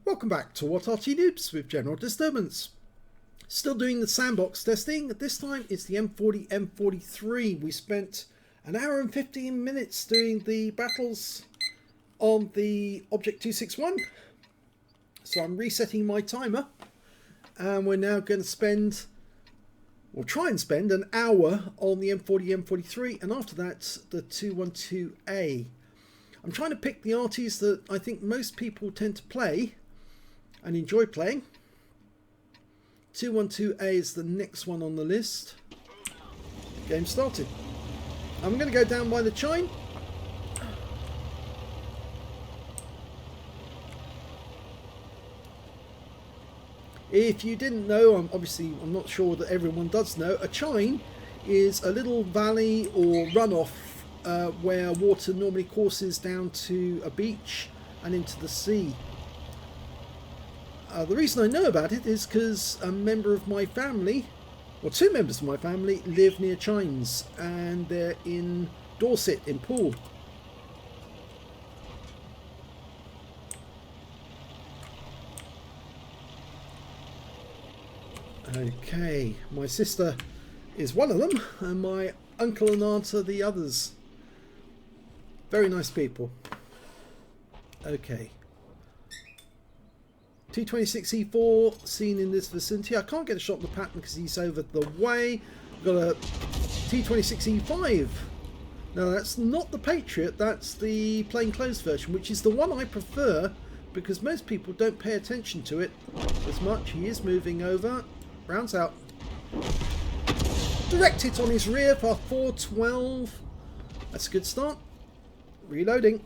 Welcome back to What Arty Noobs with General Disturbance. Still doing the sandbox testing. This time it's the M40, M43. We spent an hour and 15 minutes doing the battles on the Object 261. So I'm resetting my timer. And we're now going to spend, we'll try and spend an hour on the M40, M43. And after that, the 212A. I'm trying to pick the Artys that I think most people tend to play and enjoy playing. 212A is the next one on the list. Game started. I'm going to go down by the chine. If you didn't know, I'm not sure that everyone does know, a chine is a little valley or runoff where water normally courses down to a beach and into the sea. The reason I know about it is because a member of my family, or two members of my family, live near chines, and they're in Dorset in Poole. Okay, my sister is one of them, and my uncle and aunt are the others. Very nice people. Okay. 226E4 seen in this vicinity. I can't get a shot of the pattern because he's over the way. We've got a T26E5. Now that's not the Patriot, that's the plainclothes version, which is the one I prefer because most people don't pay attention to it as much. He is moving over. Rounds out. Direct hit on his rear for 412. That's a good start. Reloading.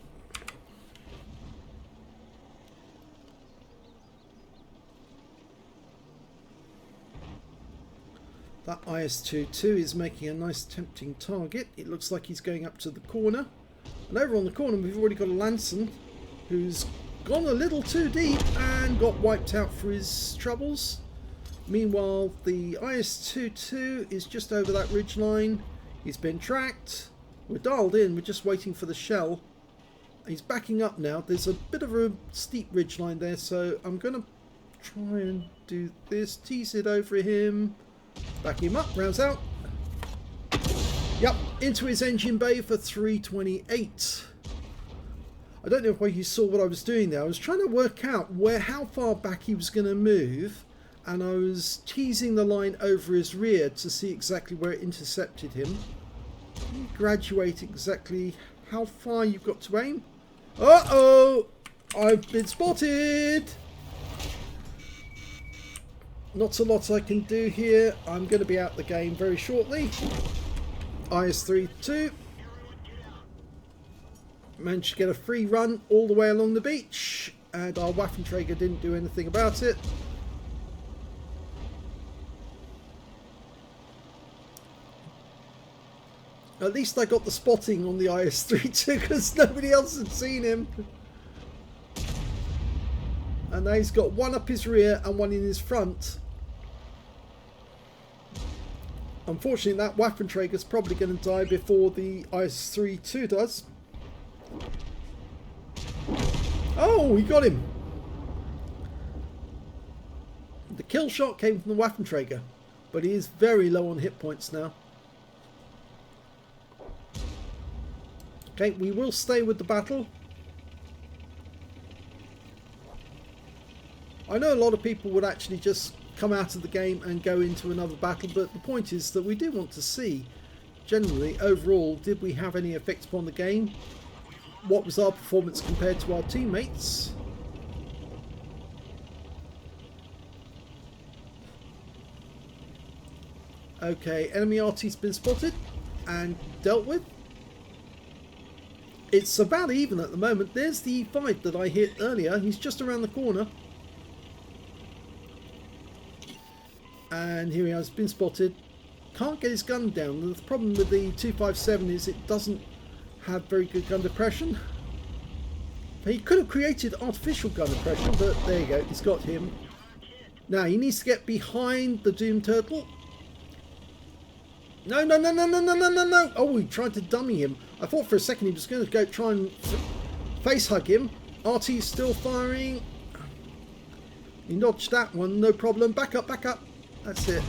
That IS-22 is making a nice tempting target. It looks like he's going up to the corner. And over on the corner we've already got a Lanson who's gone a little too deep and got wiped out for his troubles. Meanwhile the IS-22 is just over that ridgeline. He's been tracked. We're dialed in, we're just waiting for the shell. He's backing up now. There's a bit of a steep ridgeline there, so I'm going to try and do this. Tease it over him. Back him up, rounds out. Yep, into his engine bay for 328. I don't know if you saw what I was doing there. I was trying to work out how far back he was going to move, and I was teasing the line over his rear to see exactly where it intercepted him. You graduate exactly how far you've got to aim. Uh-oh! I've been spotted! Not a lot I can do here. I'm going to be out the game very shortly. IS-32. Managed to get a free run all the way along the beach, and our Waffenträger didn't do anything about it. At least I got the spotting on the IS-32 because nobody else had seen him. And now he's got one up his rear and one in his front. Unfortunately, that Waffenträger is probably going to die before the IS-32 does. Oh, we got him. The kill shot came from the Waffenträger, but he is very low on hit points now. Okay, we will stay with the battle. I know a lot of people would actually just come out of the game and go into another battle, but the point is that we do want to see, generally, overall, did we have any effect upon the game? What was our performance compared to our teammates? Okay, enemy Arty's been spotted and dealt with. It's about even at the moment. There's the E5 that I hit earlier. He's just around the corner. And here he has been spotted. Can't get his gun down. The problem with the 257 is it doesn't have very good gun depression. He could have created artificial gun depression, but there you go. He's got him. Now he needs to get behind the Doom Turtle. No, no, no, no, no, no, no, no, no. Oh, he tried to dummy him. I thought for a second he was going to go try and face hug him. Arty's still firing. He dodged that one, no problem. Back up, back up. That's it.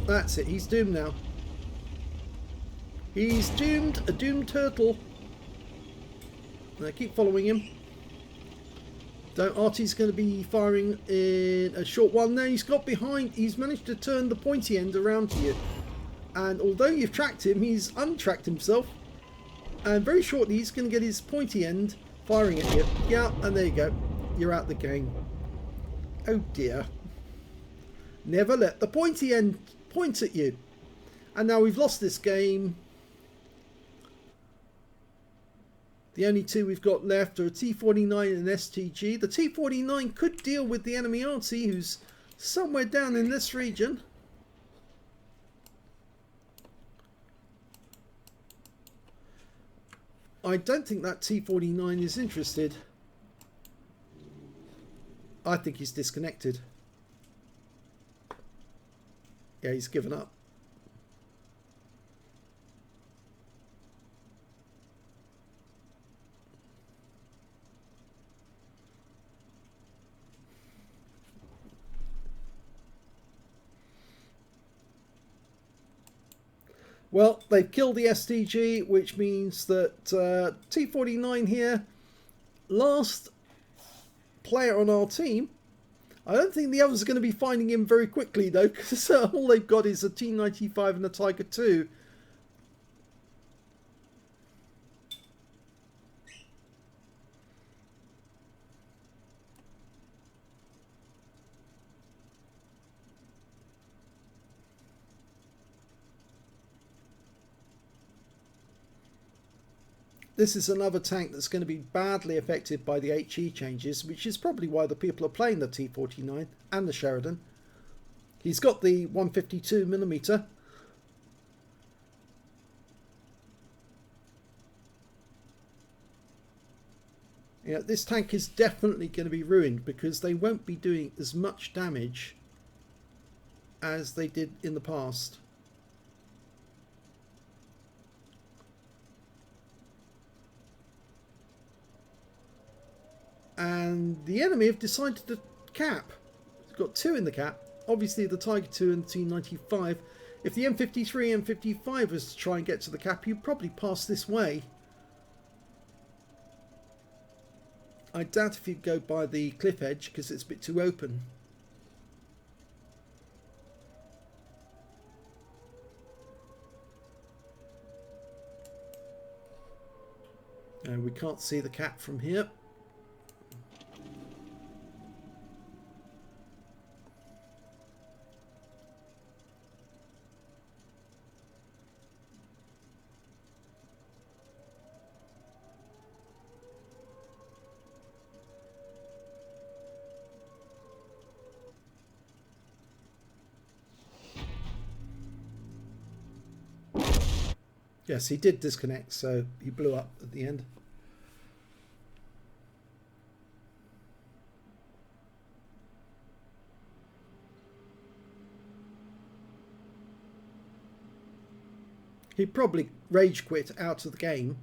That's it. He's doomed now. He's doomed. A doomed turtle. Now keep following him. Arty's going to be firing in a short while. Now he's got behind. He's managed to turn the pointy end around to you. And although you've tracked him, he's untracked himself. And very shortly he's going to get his pointy end firing at you. Yeah, and there you go. You're out the game. Oh dear. Never let the pointy end point at you. And now we've lost this game. The only two we've got left are a T49 and an STG. The T49 could deal with the enemy Arty, who's somewhere down in this region. I don't think that T49 is interested. I think he's disconnected. Yeah, he's given up. Well, they've killed the STG, which means that T49 here, last player on our team. I don't think the others are going to be finding him very quickly though, because all they've got is a T95 and a Tiger 2. This is another tank that's going to be badly affected by the HE changes, which is probably why the people are playing the T49 and the Sheridan. He's got the 152mm. Yeah, this tank is definitely going to be ruined because they won't be doing as much damage as they did in the past. And the enemy have decided to cap. It's got two in the cap. Obviously the Tiger 2 and the T95. If the M53 M55 was to try and get to the cap, you'd probably pass this way. I doubt if you'd go by the cliff edge because it's a bit too open. And we can't see the cap from here. Yes, he did disconnect, so he blew up at the end. He probably rage quit out of the game,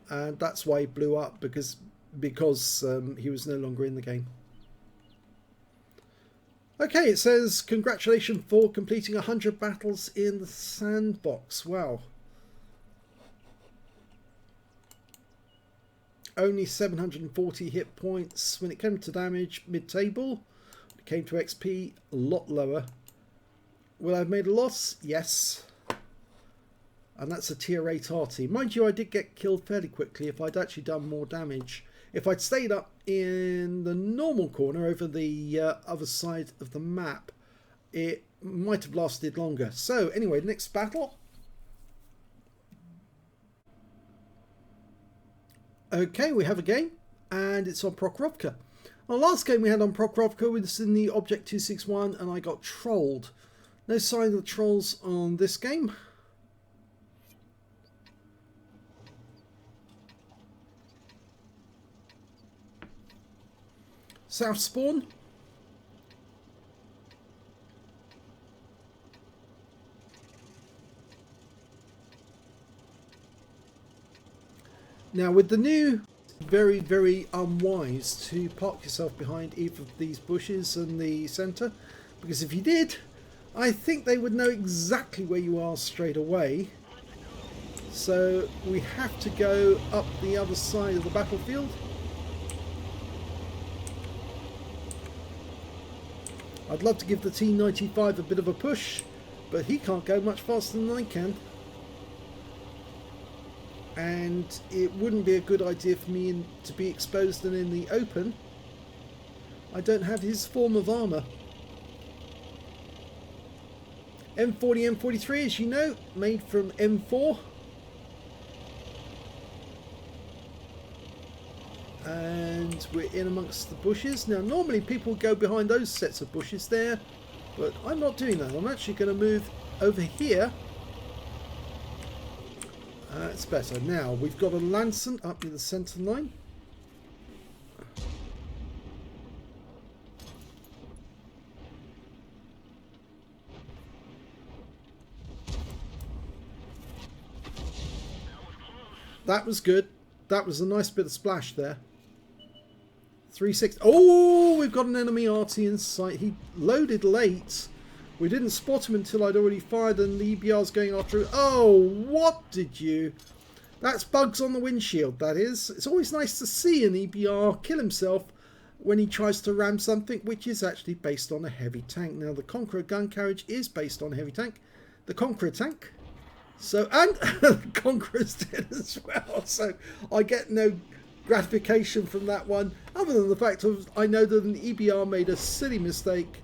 and that's why he blew up, because he was no longer in the game. Okay, it says congratulations for completing 100 battles in the Sandbox. Wow. Only 740 hit points. When it came to damage, mid-table. When it came to XP, a lot lower. Will I have made a loss? Yes. And that's a tier 8 Arty. Mind you, I did get killed fairly quickly if I'd actually done more damage. If I'd stayed up in the normal corner over the other side of the map, it might have lasted longer. So anyway, next battle. Okay, we have a game, and it's on Prokhorovka. Our last game we had on Prokhorovka was in the Object 261, and I got trolled. No sign of the trolls on this game. South spawn. Now with the new very, very unwise to park yourself behind either of these bushes in the centre, because if you did, I think they would know exactly where you are straight away. So we have to go up the other side of the battlefield. I'd love to give the T95 a bit of a push, but he can't go much faster than I can. And it wouldn't be a good idea for me to be exposed and in the open. I don't have his form of armour. M40, M43, as you know, made from M4. And we're in amongst the bushes. Now normally people go behind those sets of bushes there, but I'm not doing that. I'm actually going to move over here. It's better. Now we've got a Lanson up in the centre line. That was good. That was a nice bit of splash there. 360. Oh, we've got an enemy Arty in sight. He loaded late. We didn't spot him until I'd already fired and the EBR's going after him. Oh, what did you... That's bugs on the windshield, that is. It's always nice to see an EBR kill himself when he tries to ram something which is actually based on a heavy tank. Now, the Conqueror gun carriage is based on a heavy tank. The Conqueror tank. So, and the Conqueror's dead as well. So, I get no gratification from that one, other than the fact of I know that an EBR made a silly mistake.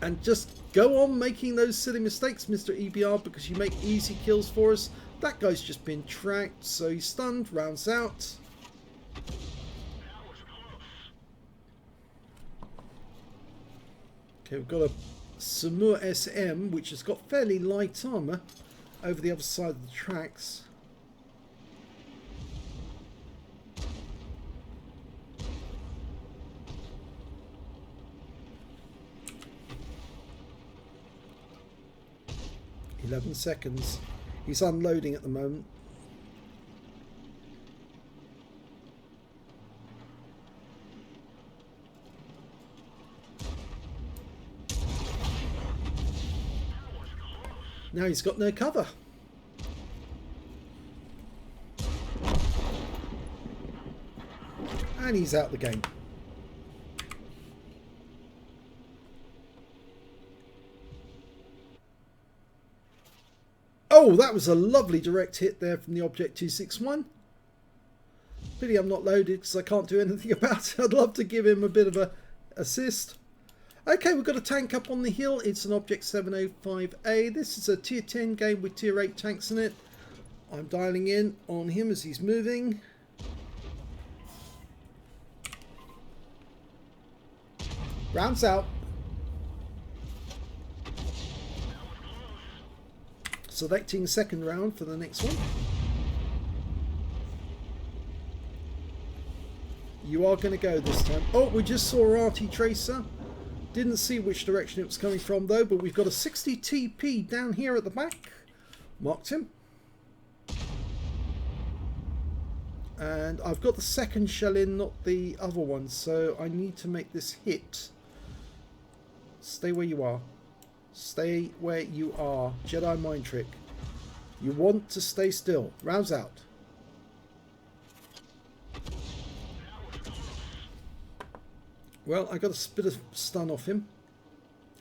And just go on making those silly mistakes, Mr. EBR, because you make easy kills for us. That guy's just been tracked, so he's stunned, rounds out. Okay, we've got a Samur SM, which has got fairly light armour over the other side of the tracks. "11 seconds. He's unloading at the moment. Now he's got no cover. And he's out the game. Oh, that was a lovely direct hit there from the Object 261. Pity I'm not loaded because I can't do anything about it. I'd love to give him a bit of a assist. Okay, we've got a tank up on the hill. It's an Object 705A. This is a tier 10 game with tier 8 tanks in it. I'm dialing in on him as he's moving. Rounds out. Selecting second round for the next one. You are going to go this time. Oh, we just saw Arty Tracer. Didn't see which direction it was coming from though, but we've got a 60 TP down here at the back. Marked him. And I've got the second shell in, not the other one, so I need to make this hit. Stay where you are. Stay where you are. Jedi mind trick. You want to stay still. Rounds out. Well, I got a bit of stun off him.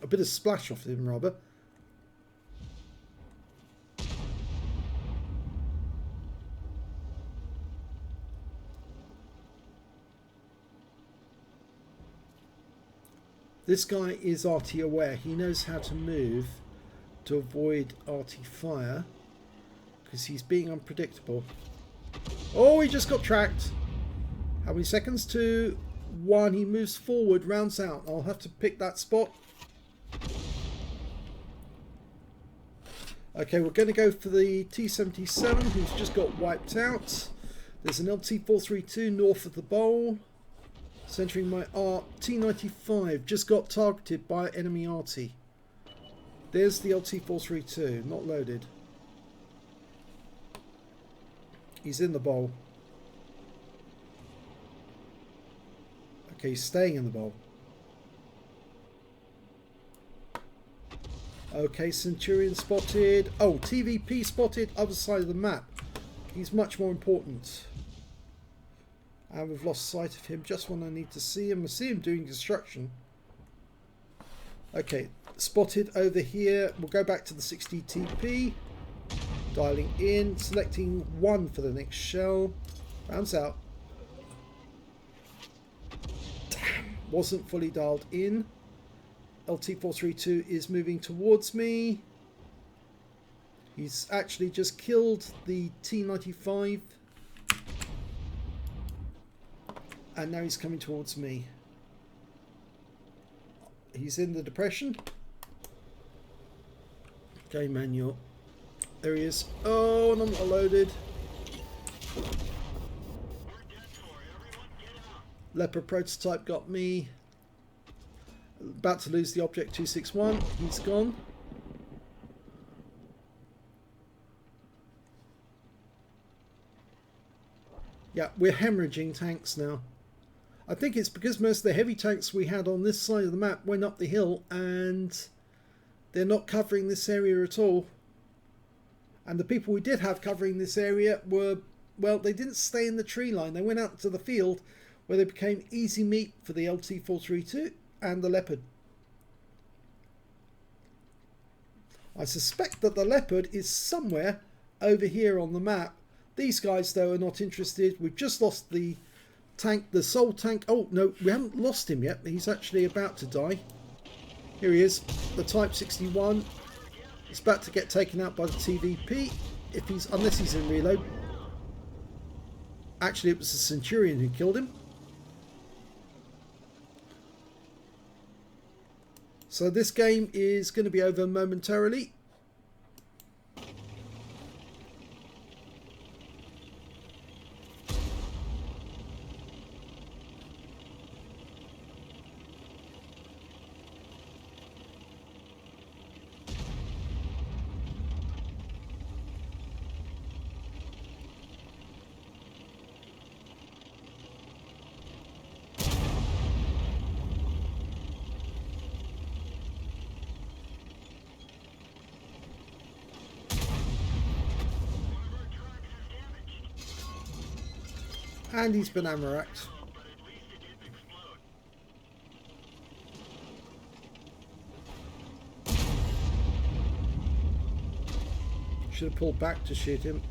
A bit of splash off him, rather. This guy is Arty aware. He knows how to move to avoid Arty fire because he's being unpredictable. Oh, he just got tracked. How many seconds? 2, 1. He moves forward, rounds out. I'll have to pick that spot. Okay, we're going to go for the T77 who's just got wiped out. There's an LT432 north of the bowl. Centering my T95, just got targeted by enemy Arty. There's the LT432, not loaded. He's in the bowl. Okay, he's staying in the bowl. Okay, Centurion spotted. Oh, TVP spotted, other side of the map. He's much more important. And we've lost sight of him just when I need to see him. I see him doing construction. Okay, spotted over here. We'll go back to the 60 TP. Dialing in, selecting 1 for the next shell. Bounce out. Damn, wasn't fully dialed in. LT432 is moving towards me. He's actually just killed the T95. And now he's coming towards me. He's in the depression. Okay, manual. There he is. Oh, and I'm not loaded. Leopard prototype got me. About to lose the object 261. He's gone. Yeah, we're hemorrhaging tanks now. I think it's because most of the heavy tanks we had on this side of the map went up the hill and they're not covering this area at all. And the people we did have covering this area were, well, they didn't stay in the tree line. They went out to the field where they became easy meat for the LT432 and the Leopard. I suspect that the Leopard is somewhere over here on the map. These guys, though, are not interested. We've just lost the tank, the Soul tank. Oh, no, we haven't lost him yet. He's actually about to die. Here he is, the Type 61. He's about to get taken out by the TVP, if he's, unless he's in reload. Actually, it was the Centurion who killed him. So this game is going to be over momentarily. And he's been ammo-racked. Should have pulled back to shoot him.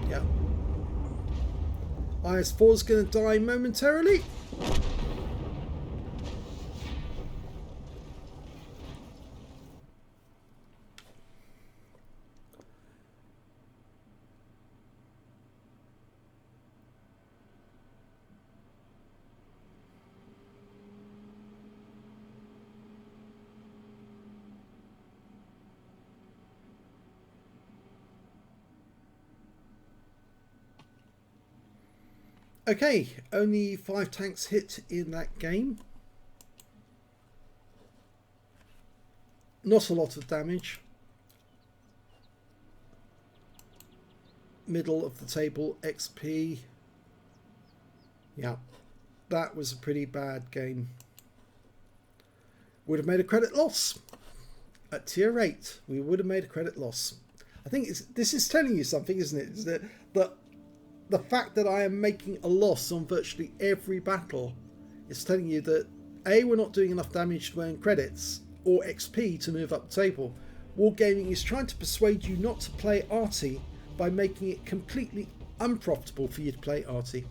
Yeah. IS-4 is going to die momentarily. Okay, only 5 tanks hit in that game. Not a lot of damage. Middle of the table, XP. Yeah, that was a pretty bad game. Would have made a credit loss. At tier 8, we would have made a credit loss. I think this is telling you something, isn't it? Is that the fact that I am making a loss on virtually every battle is telling you that A, we're not doing enough damage to earn credits or XP to move up the table. Wargaming is trying to persuade you not to play Arty by making it completely unprofitable for you to play Arty.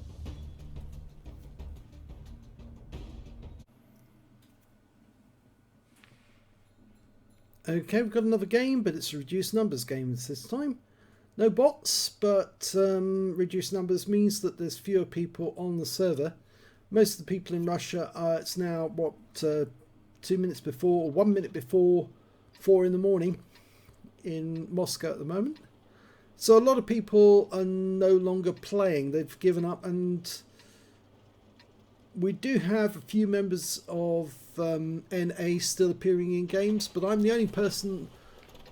Okay, we've got another game, but it's a reduced numbers game this time. No bots, but reduced numbers means that there's fewer people on the server. Most of the people in Russia are, it's now, what, 2 minutes before, or 1 minute before 4 in the morning in Moscow at the moment. So a lot of people are no longer playing. They've given up, and we do have a few members of NA still appearing in games, but I'm the only person...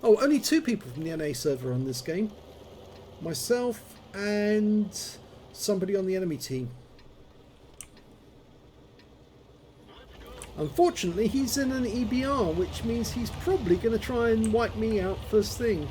Oh, only 2 people from the NA server on this game. Myself and somebody on the enemy team. Unfortunately, he's in an EBR, which means he's probably going to try and wipe me out first thing.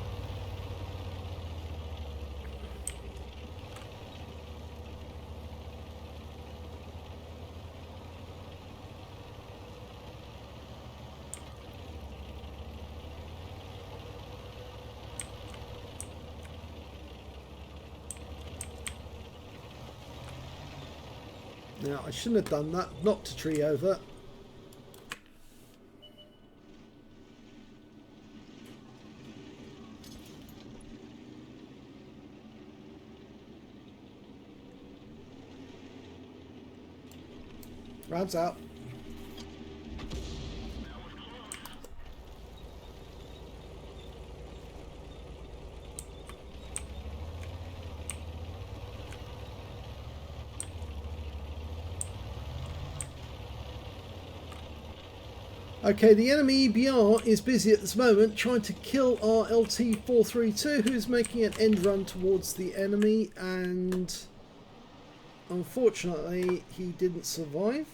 Now, I shouldn't have done that. Knocked a tree over. Rounds out. Okay, the enemy EBR is busy at this moment trying to kill our LT432, who's making an end run towards the enemy, and unfortunately he didn't survive.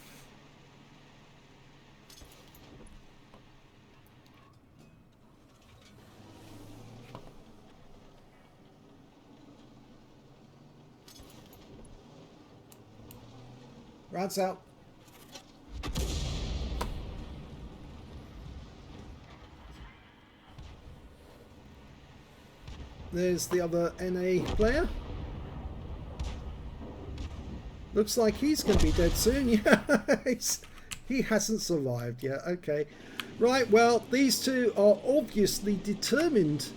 Rad's out. There's the other NA player. Looks like he's going to be dead soon. Yeah, he hasn't survived yet. Okay. Right, well, these two are obviously determined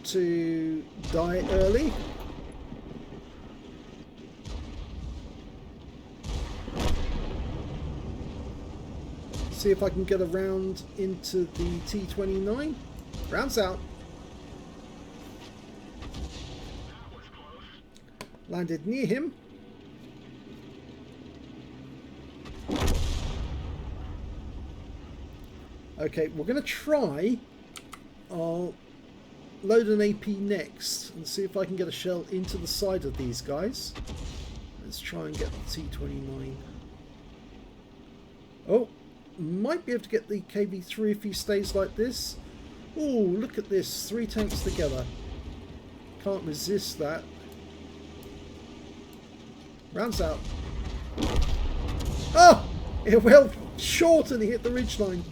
to die early. See if I can get around into the T29. Rounds out. Landed near him. Okay, we're going to try. I'll load an AP next and see if I can get a shell into the side of these guys. Let's try and get the T29. Oh, might be able to get the KV3 if he stays like this. Oh, look at this. 3 tanks together. Can't resist that. Rounds out. Oh! It went short and he hit the ridgeline.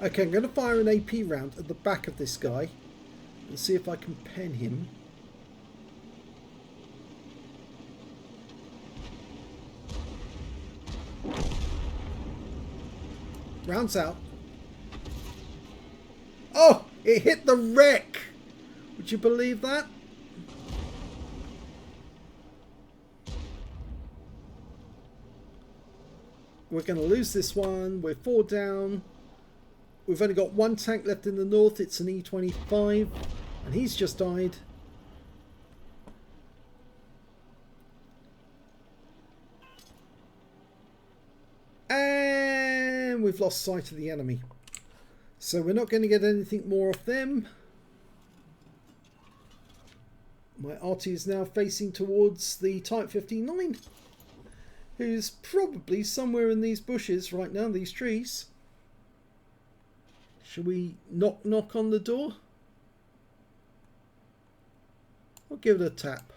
Okay, I'm going to fire an AP round at the back of this guy and see if I can pen him. Rounds out. Oh! It hit the wreck! Would you believe that? We're going to lose this one. We're 4 down. We've only got 1 tank left in the north. It's an E25. And he's just died. And we've lost sight of the enemy. So we're not going to get anything more of them. My Arty is now facing towards the Type 59, who's probably somewhere in these bushes right now, these trees. Shall we knock on the door? I'll give it a tap.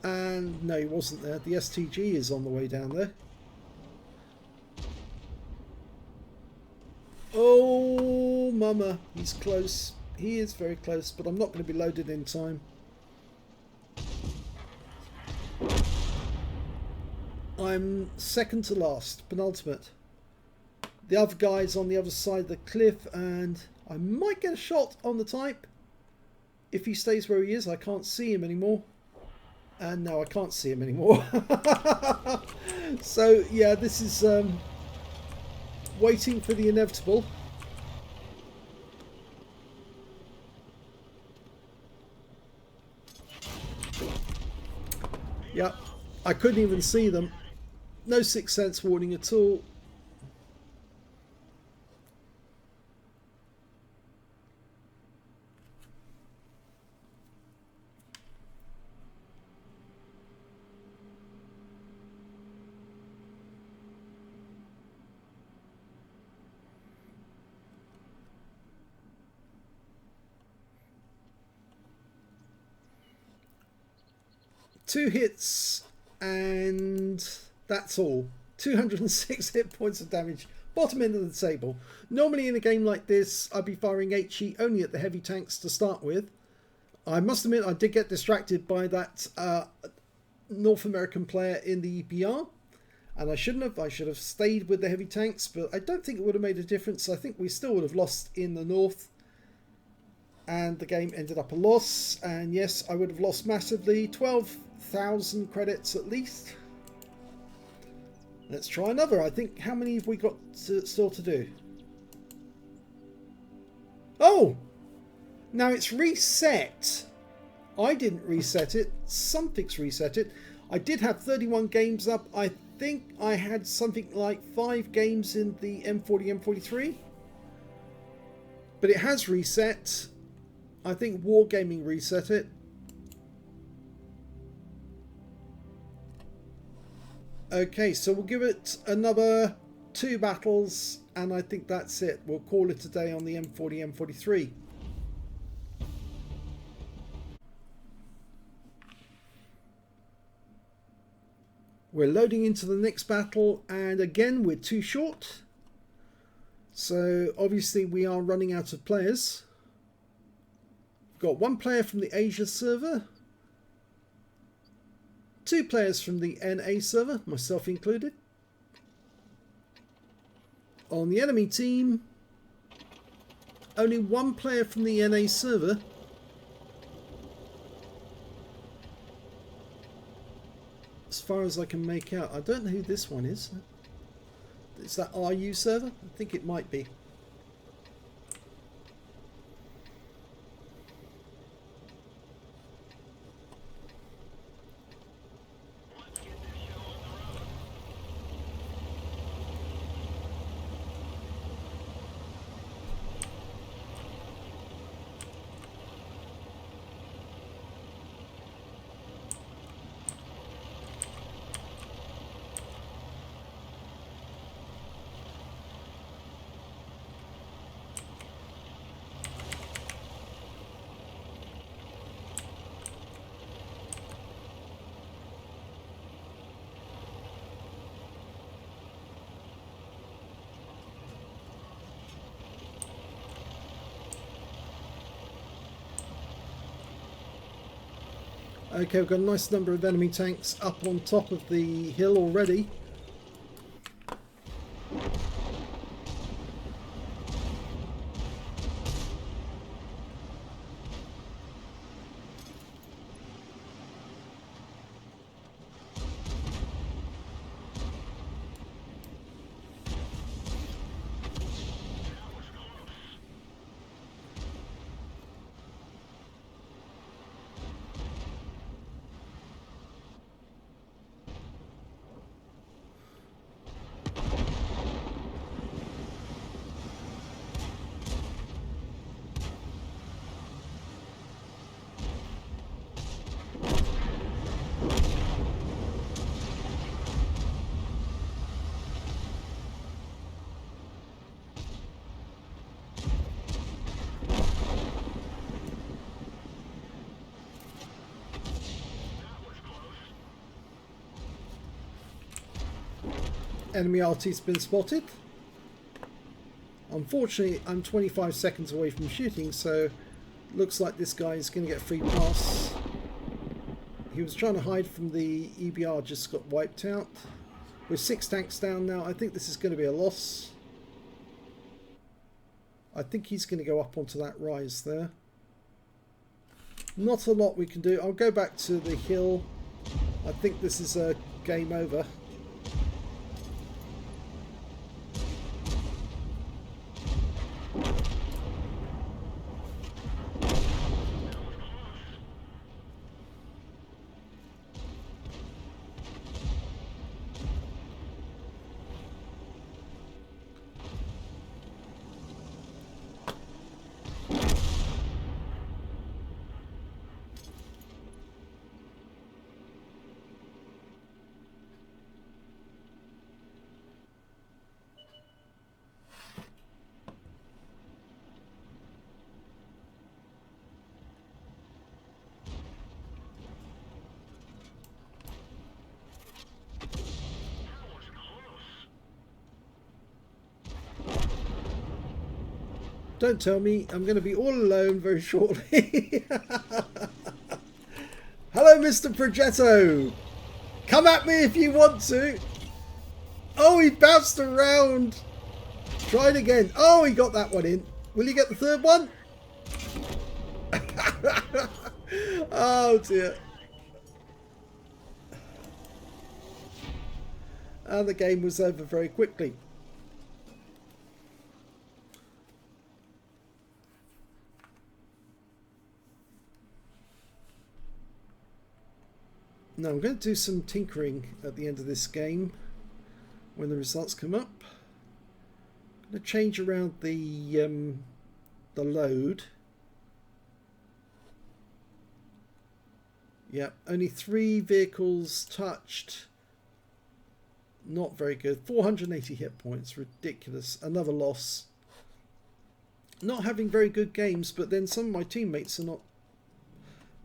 And no, he wasn't there. The STG is on the way down there. Oh, mama, he's close. He is very close, but I'm not going to be loaded in time. I'm second to last, penultimate. The other guy's on the other side of the cliff, and I might get a shot on the Type. If he stays where he is, I can't see him anymore. And no, I can't see him anymore. So, yeah, this is waiting for the inevitable. Yep, I couldn't even see them. No sixth sense warning at all. Two hits and that's all. 206 hit points of damage. Bottom end of the table. Normally in a game like this I'd be firing HE only at the heavy tanks to start with. I must admit I did get distracted by that North American player in the EPR, and I shouldn't have. I should have stayed with the heavy tanks, but I don't think it would have made a difference. I think we still would have lost in the north, and the game ended up a loss. And yes, I would have lost massively. 12,000 credits at least. Let's try another. I think, how many have we got still to do? Oh! Now it's reset. I didn't reset it. Something's reset it. I did have 31 games up. I think I had something like 5 games in the M40, M43. But it has reset. I think Wargaming reset it. Okay, so we'll give it another 2 battles, and I think that's it. We'll call it a day on the M40, M43. We're loading into the next battle, and again we're too short. So obviously we are running out of players. We've got 1 player from the Asia server, 2 players from the NA server, myself included. On the enemy team, only 1 player from the NA server. As far as I can make out, I don't know who this one is. Is that RU server? I think it might be. Okay, we've got a nice number of enemy tanks up on top of the hill already. Enemy Arty's been spotted. Unfortunately, I'm 25 seconds away from shooting, so looks like this guy is going to get a free pass. He was trying to hide from the EBR, just got wiped out. With 6 tanks down now, I think this is going to be a loss. I think he's going to go up onto that rise there. Not a lot we can do. I'll go back to the hill. I think this is a game over. Don't tell me I'm going to be all alone very shortly. Hello, Mr. Progetto. Come at me if you want to. Oh, he bounced around. Try it again. Oh, he got that one in. Will you get the third one? Oh, dear. And the game was over very quickly. Now I'm going to do some tinkering at the end of this game when the results come up. I'm going to change around the load. Yeah, only 3 vehicles touched. Not very good. 480 hit points, ridiculous. Another loss. Not having very good games, but then some of my teammates are not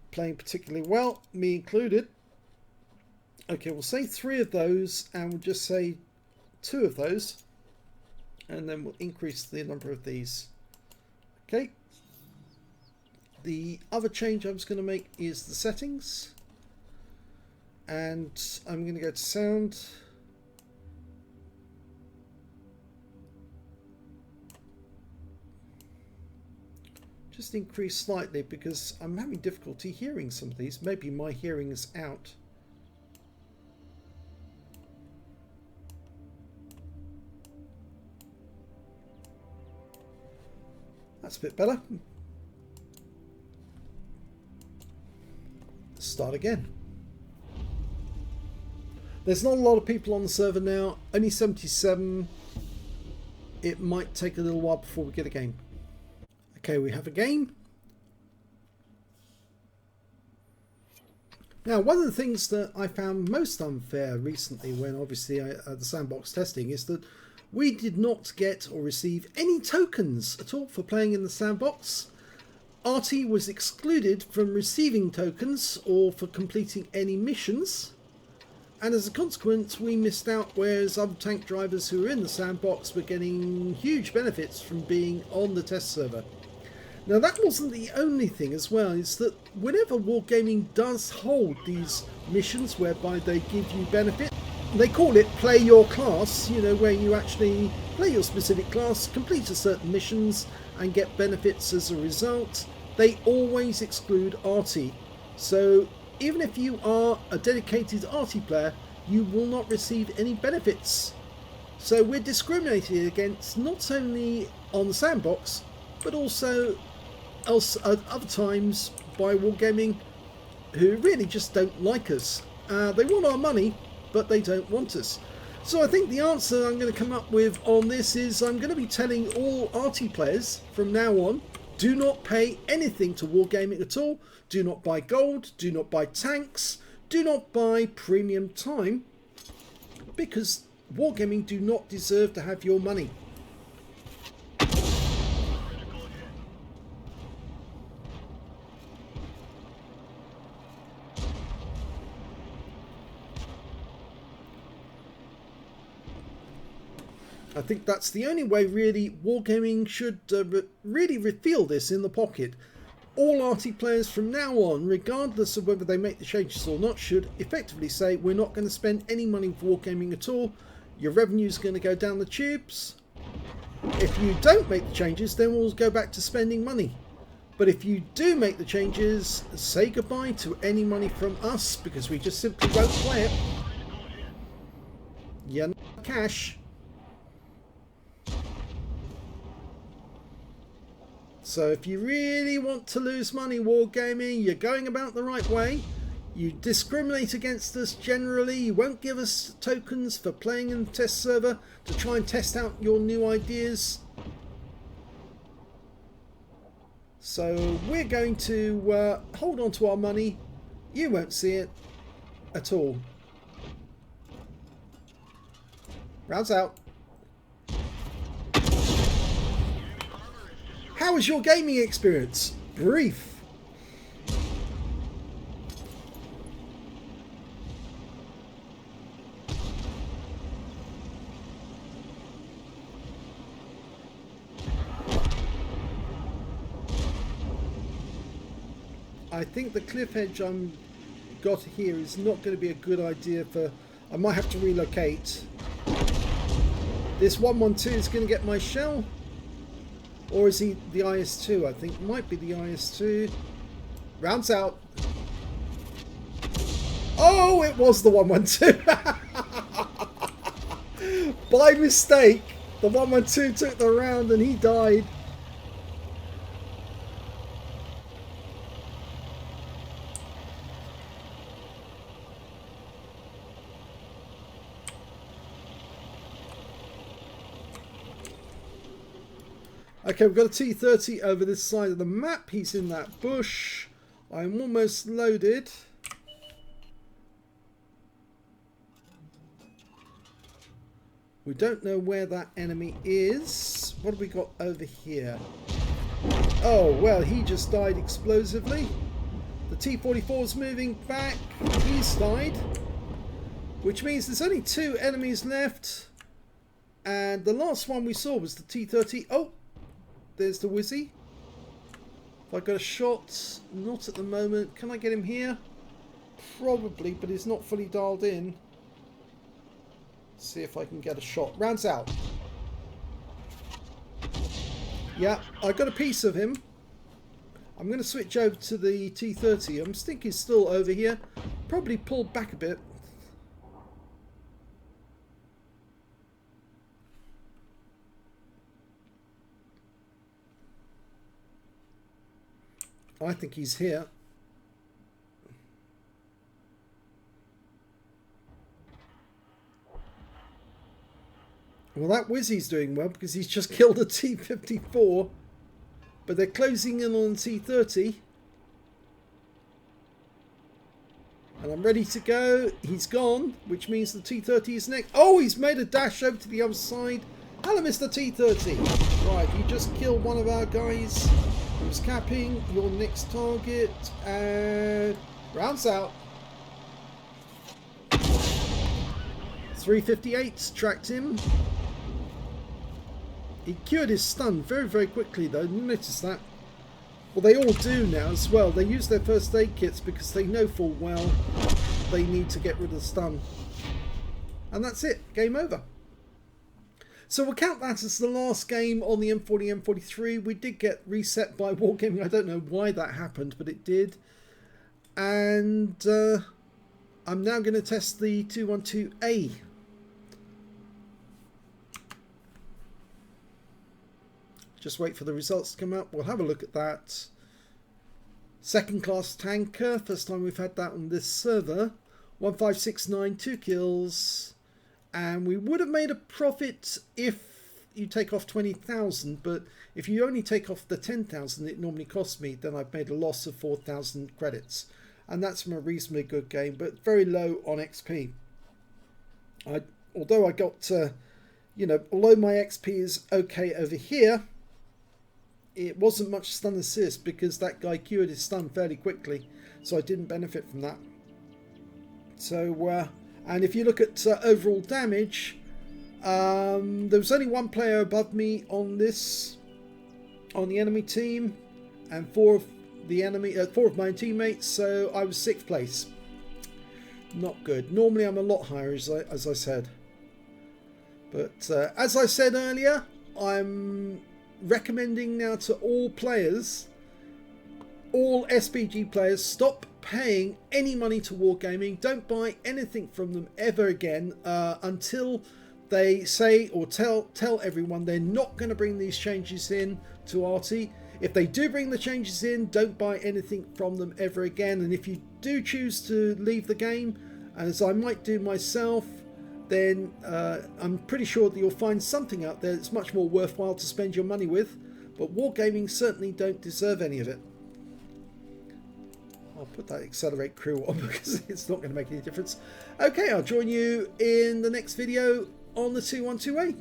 playing particularly well, me included. Okay, we'll say 3 of those, and we'll just say 2 of those, and then we'll increase the number of these. Okay. The other change I was going to make is the settings, and I'm going to go to sound. Just increase slightly because I'm having difficulty hearing some of these. Maybe my hearing is out. That's a bit better. Start again. There's not a lot of people on the server now. Only 77. It might take a little while before we get a game. Okay, we have a game. Now, one of the things that I found most unfair recently when obviously the Sandbox testing is that we did not get or receive any tokens at all for playing in the Sandbox. Arty was excluded from receiving tokens or for completing any missions. And as a consequence, we missed out, whereas other tank drivers who were in the Sandbox were getting huge benefits from being on the test server. Now, that wasn't the only thing as well. It's that whenever Wargaming does hold these missions whereby they give you benefit, they call it play your class, you know, where you actually play your specific class, complete a certain missions and get benefits as a result. They always exclude Arty. So even if you are a dedicated Arty player, you will not receive any benefits. So we're discriminated against not only on the Sandbox, but also other times by Wargaming, who really just don't like us. They want our money, but they don't want us. So I think the answer I'm going to come up with on this is I'm going to be telling all Arty players from now on, do not pay anything to Wargaming at all. Do not buy gold, do not buy tanks, do not buy premium time, because Wargaming do not deserve to have your money. I think that's the only way really Wargaming should really feel this in the pocket. All Arty players from now on, regardless of whether they make the changes or not, should effectively say we're not going to spend any money for Wargaming at all. Your revenue is going to go down the tubes. If you don't make the changes, then we'll go back to spending money. But if you do make the changes, say goodbye to any money from us, because we just simply won't play it. Yeah, no cash. So if you really want to lose money, Wargaming, you're going about the right way. You discriminate against us generally. You won't give us tokens for playing in the test server to try and test out your new ideas. So we're going to hold on to our money. You won't see it at all. Rounds out. How was your gaming experience? Brief. I think the cliff edge I'm got here is not going to be a good idea for... I might have to relocate. This 112 is going to get my shell. Or is he the IS-2? I think might be the IS-2. Rounds out. Oh, it was the 112. By mistake, the 112 took the round and he died. Okay, we've got a T-30 over this side of the map. He's in that bush. I'm almost loaded. We don't know where that enemy is. What have we got over here? Oh, well, he just died explosively. The T-44 is moving back. He's died. Which means there's only 2 enemies left. And the last one we saw was the T-30. Oh! There's the Wizzy. If I got a shot, not at the moment. Can I get him here? Probably, but he's not fully dialed in. See if I can get a shot. Rounds out. Yeah, I got a piece of him. I'm going to switch over to the T-30. I'm thinking he's still over here. Probably pulled back a bit. I think he's here. Well, that Wizzy's doing well because he's just killed a T-54. But they're closing in on T-30. And I'm ready to go. He's gone, which means the T-30 is next. Oh, he's made a dash over to the other side. Hello, Mr. T-30. Right, you just killed one of our guys. Who's capping your next target, and rounds out. 358 tracked him. He cured his stun very, very quickly though. You notice that? Well, they all do now as well. They use their first aid kits because they know full well they need to get rid of the stun. And that's it. Game over. So we'll count that as the last game on the M40, M43. We did get reset by Wargaming. I don't know why that happened, but it did. And I'm now going to test the 212A. Just wait for the results to come up. We'll have a look at that. Second class tanker. First time we've had that on this server. 1569, 2 kills. And we would have made a profit if you take off 20,000, but if you only take off the 10,000 it normally costs me, then I've made a loss of 4,000 credits. And that's from a reasonably good game, but very low on XP. Although I got, you know, although my XP is okay over here, it wasn't much stun assist because that guy cured his stun fairly quickly, so I didn't benefit from that. So, and if you look at overall damage, there was only 1 player above me on the enemy team, and 4 of my teammates. So I was 6th place. Not good. Normally I'm a lot higher, as I said. But as I said earlier, I'm recommending now to all players, all SPG players, stop paying any money to Wargaming. Don't buy anything from them ever again until they say or tell everyone they're not going to bring these changes in to Arty. If they do bring the changes in, don't buy anything from them ever again. And if you do choose to leave the game, as I might do myself, then I'm pretty sure that you'll find something out there that's much more worthwhile to spend your money with. But Wargaming certainly don't deserve any of it. I'll put that accelerate crew on because it's not going to make any difference. Okay, I'll join you in the next video on the 212A.